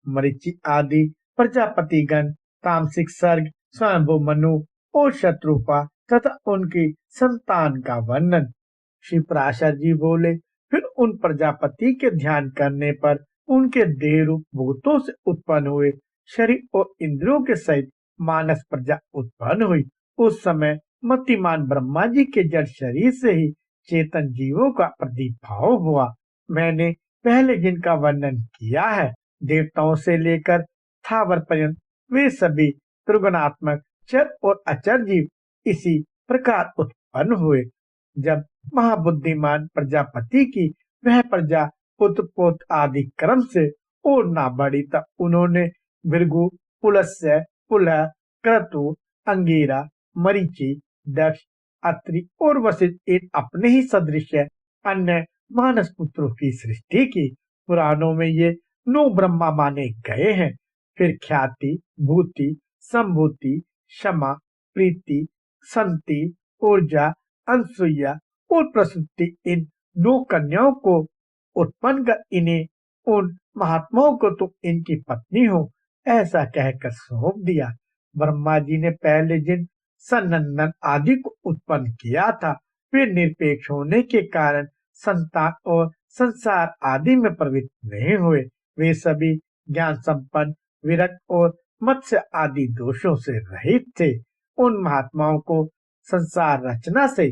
मरीचि आदि प्रजापतिगण, तामसिक सर्ग, स्वयंभू मनु और शत्रुपा तथा उनकी संतान का वर्णन। श्री पराशर जी बोले, फिर उन प्रजापति के ध्यान करने पर उनके देह रूप भूतों से उत्पन्न हुए शरीर और इंद्रियों के सहित मानस प्रजा उत्पन्न हुई। उस समय मतिमान ब्रह्मा जी के जड़ शरीर से ही चेतन जीवों का प्रादुर्भाव हुआ। मैंने पहले जिनका वर्णन किया है, देवताओं से लेकर स्थावर पर्यंत वे सभी त्रिगुणात्मक चर और अचर जीव इसी प्रकार उत्पन्न हुए। जब महाबुद्धिमान प्रजापति की वह प्रजा पुत्र पोत आदि क्रम से और ना बढ़ी, तब उन्होंने भृगु, पुलस्त्य, पुलह, क्रतु, अंगीरा, मरीचि, दक्ष, अत्रि और वशिष्ठ इन अपने ही सदृश अन्य मानस पुत्रों की सृष्टि की। पुराणों में ये 9 ब्रह्मा माने गए हैं। फिर ख्याति, भूति, संभूति, क्षमा, प्रीति, संति, ऊर्जा, अनसुईया और प्रसूति इन 9 कन्याओं को उत्पन्न कर इन्हें उन महात्माओं को तुम इनकी पत्नी हो ऐसा कहकर सौंप दिया। ब्रह्मा जी ने पहले जिन सनंदन आदि को उत्पन्न किया था, वे निरपेक्ष होने के कारण संतान और संसार आदि में प्रवृत्त नहीं हुए। वे सभी ज्ञान संपन्न, विरक्त और मत्स्य आदि दोषों से रहित थे। उन महात्माओं को संसार रचना से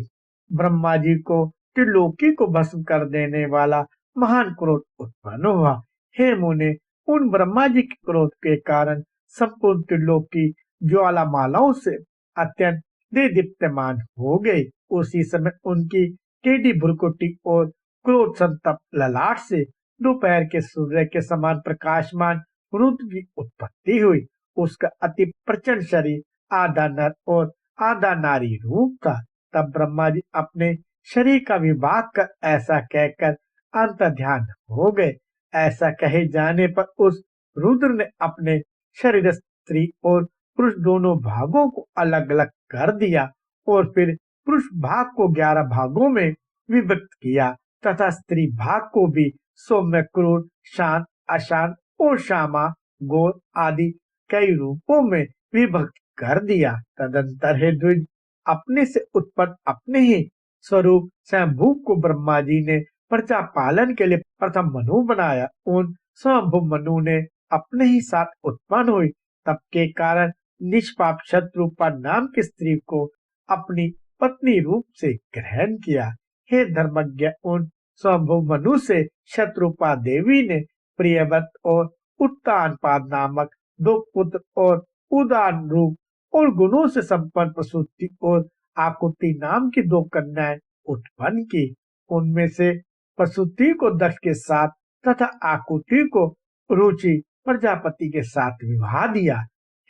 ब्रह्मा जी को त्रिलोकी को भस्म कर देने वाला महान क्रोध उत्पन्न हुआ। हे मुने, उन ब्रह्मा जी के क्रोध के कारण संपूर्ण त्रिलोकी ज्वालामालाओं से अत्यंत दीप्यमान हो गई। उसी समय उनकी टेढ़ी भ्रुकुटी और क्रोध संतप्त ललाट से दोपहर के सूर्य के समान प्रकाशमान रुद्र की उत्पत्ति हुई। उसका अति प्रचंड शरीर आधा नर और आधा नारी रूप था। तब ब्रह्मा जी अपने शरीर का विभाग कर ऐसा कहकर अंतर्ध्यान हो गए। ऐसा कहे जाने पर उस रुद्र ने अपने शरीर स्त्री और पुरुष दोनों भागों को अलग अलग कर दिया और फिर पुरुष भाग को 11 भागों में विभक्त किया तथा स्त्री भाग को भी सौम्य, क्रूर, शांत, अशांत और श्यामा, गौर आदि कई रूपों में विभक्त कर दिया। तदंतर हे द्विज, अपने से उत्पन्न अपने ही स्वरूप स्वयंभू को ब्रह्मा जी ने प्रजा पालन के लिए प्रथम मनु बनाया। उन स्वयंभू मनु ने अपने ही साथ उत्पन्न हुई। तब के कारण निष्पाप शत्रुपा नाम की स्त्री को अपनी पत्नी रूप से ग्रहण किया। हे धर्मज्ञ, उन स्वयंभू मनु से शत्रुपा देवी ने प्रियव्रत और उत्तानपाद नामक 2 पुत्र और उदान रूप और गुणों से संपन्न प्रसूति और आकुति नाम की 2 कन्याएं उत्पन्न की। उनमें से प्रसूति को दक्ष के साथ तथा आकुति को रुचि प्रजापति के साथ विवाह दिया।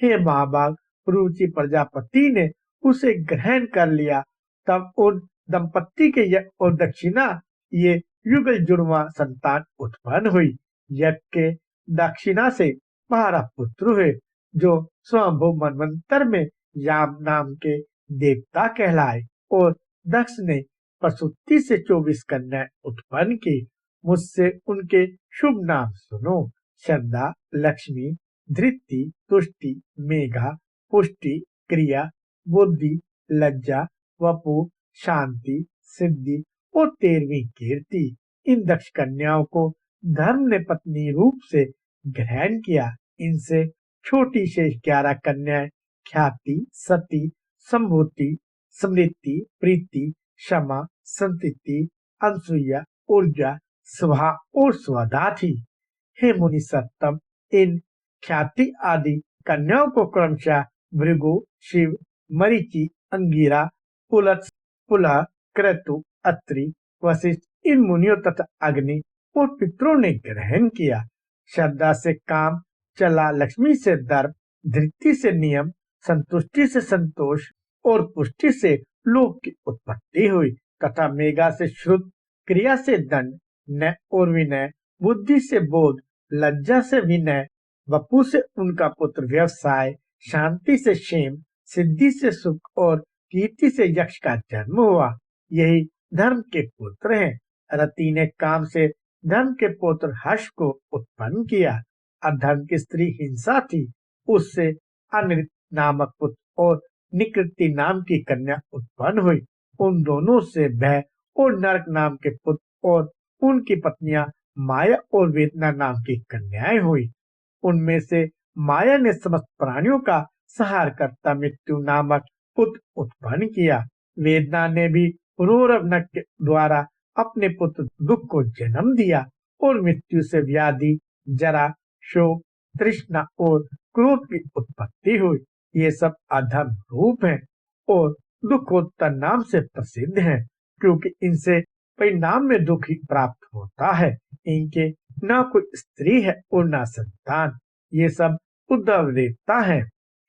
हे महाभाग, रुचि प्रजापति ने उसे ग्रहण कर लिया। तब उन दंपत्ति के यज्ञ और दक्षिणा ये युगल जुड़वा संतान उत्पन्न हुई। यज्ञ के दक्षिणा से 12 पुत्र हुए जो स्वयंभू मनवंतर में याम नाम के देवता कहलाए और दक्ष ने प्रसूति से 24 कन्याएं उत्पन्न की। मुझसे उनके शुभ नाम सुनो। श्रद्धा, लक्ष्मी, धृति, तुष्टि, मेघा, पुष्टि, क्रिया, बुद्धि, लज्जा, वपु, शांति, सिद्धि और 13वीं कीर्ति। इन दक्ष कन्याओं को धर्म ने पत्नी रूप से ग्रहण किया। इनसे छोटी शेष 11 कन्याएं ख्याति, सती, संभूति, स्मृति, प्रीति, क्षमा, संतति, अनसुईया, ऊर्जा, स्वहा और स्वधा थी। हे मुनि सत्तम, इन ख्याति आदि कन्याओं को क्रमशः भृगु, शिव, मरीचि, अंगीरा, पुलत्स, पुलह, क्रतु, अत्रि, वशिष्ठ इन मुनियों तथा अग्नि और पितरों ने ग्रहण किया। श्रद्धा से काम चला, लक्ष्मी से दर्प, धृति से नियम, संतुष्टि से संतोष और पुष्टि से लोक की उत्पत्ति हुई तथा मेघा से श्रुत, क्रिया से दंड, न्याय और विनय, बुद्धि से बोध, लज्जा से विनय, वपु से उनका पुत्र व्यवसाय, शांति से क्षेम, सिद्धि से सुख और कीर्ति से यक्ष का जन्म हुआ। यही धर्म के पुत्र हैं। रति ने काम से धर्म के पुत्र हर्ष को उत्पन्न किया। अधर्म की स्त्री हिंसा थी, उससे अनृत नामक पुत्र और निकृति नाम की कन्या उत्पन्न हुई। उन दोनों से भय और नरक नाम के पुत्र और उनकी पत्नियां माया और वेदना नाम की कन्याएं हुई। उनमें से माया ने समस्त प्राणियों का संहार करता मृत्यु नामक पुत्र उत्पन्न किया। वेदना ने भी रोरवनक के द्वारा अपने पुत्र दुख को जन्म दिया और मृत्यु से व्याधि, जरा, शोक, तृष्णा और क्रोध की उत्पत्ति हुई। ये सब अधर्म रूप हैं और दुखोत्तर नाम से प्रसिद्ध हैं, क्योंकि इनसे परिणाम में दुख ही प्राप्त होता है। इनके न कोई स्त्री है और न संतान। ये सब उद्धव देवता है।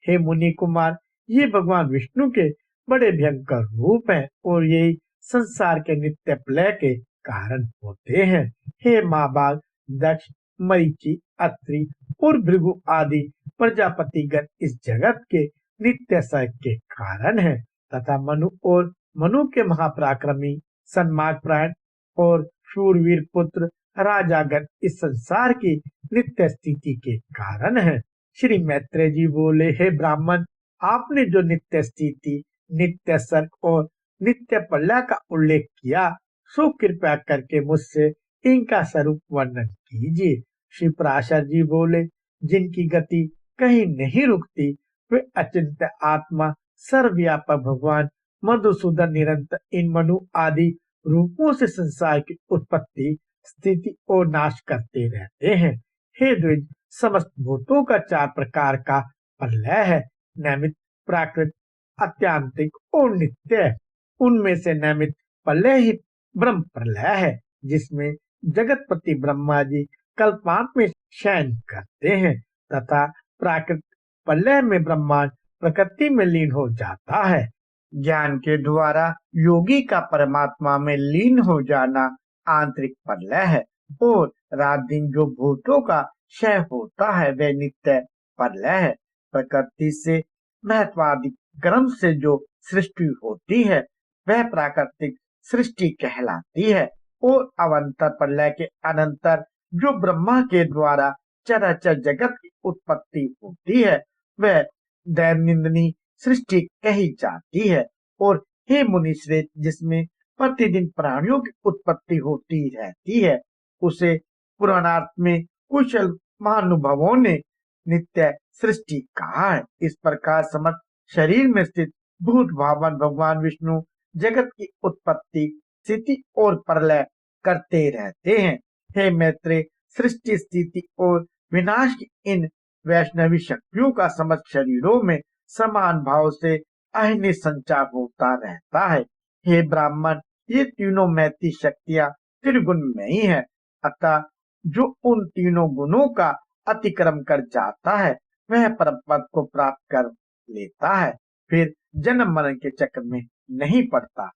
हे मुनि कुमार, ये भगवान विष्णु के बड़े भयंकर रूप हैं और यही संसार के नित्य प्रलय के कारण होते हैं। हे महाभाग, दक्ष, मरीचि, अत्रि और भृगु आदि प्रजापतिगण इस जगत के नित्य सर्ग के कारण है, तथा मनु के महापराक्रमी सन्मार्ग प्राण और शूरवीर पुत्र राजागण इस संसार की नित्य स्थिति के कारण है। श्री मैत्रेय जी बोले, हे ब्राह्मण, आपने जो नित्य स्थिति, नित्य सर्ग और नित्य प्रलय का उल्लेख किया, सो कृपया करके मुझसे इनका स्वरूप वर्णन कीजिए। श्री पराशर जी बोले, जिनकी गति कहीं नहीं रुकती, वे अचिंत्य आत्मा सर्वव्यापक भगवान मधुसूदन निरंतर इन मनु आदि रूपों से संसार की उत्पत्ति, स्थिति और नाश करते रहते हैं। हे द्विज, समस्त भूतों का 4 प्रकार का प्रलय है, नैमित, प्राकृत, आत्यांतिक और नित्य है। उनमें से नैमित प्रलय ही ब्रह्म प्रलय है, जिसमें जगतपति ब्रह्मा जी कल्पांत में शयन करते हैं, तथा प्राकृत प्रलय में ब्रह्मांड प्रकृति में लीन हो जाता है। ज्ञान के द्वारा योगी का परमात्मा में लीन हो जाना आंतरिक प्रलय है, और रात दिन जो भूतों का क्षय होता है वह नित्य प्रलय है। प्रकृति से महत्वादि क्रम से जो सृष्टि होती है वह प्राकृतिक सृष्टि कहलाती है, और अवंतर प्रलय के अनंतर जो ब्रह्मा के द्वारा चराचर जगत की उत्पत्ति होती है वह दैनंदिनी सृष्टि कही जाती है। और हे मुनि श्रेष्ठ, जिसमें प्रतिदिन प्राणियों की उत्पत्ति होती रहती है, उसे पुराणार्थ में कुशल महानुभवों ने नित्य सृष्टि कहा है। इस प्रकार समस्त शरीर में स्थित भूत भावन भगवान विष्णु जगत की उत्पत्ति, स्थिति और प्रलय करते रहते हैं। हे मैत्रेय, सृष्टि, स्थिति और विनाश की इन वैष्णवी शक्तियों का समस्त शरीरों में समान भाव से अहनिश संचार होता रहता है। हे ब्राह्मण, ये तीनों महती शक्तियां त्रिगुण में ही है, अतः जो उन तीनों गुणों का अतिक्रम कर जाता है वह परम पद को प्राप्त कर लेता है, फिर जन्म मरण के चक्र में नहीं पड़ता।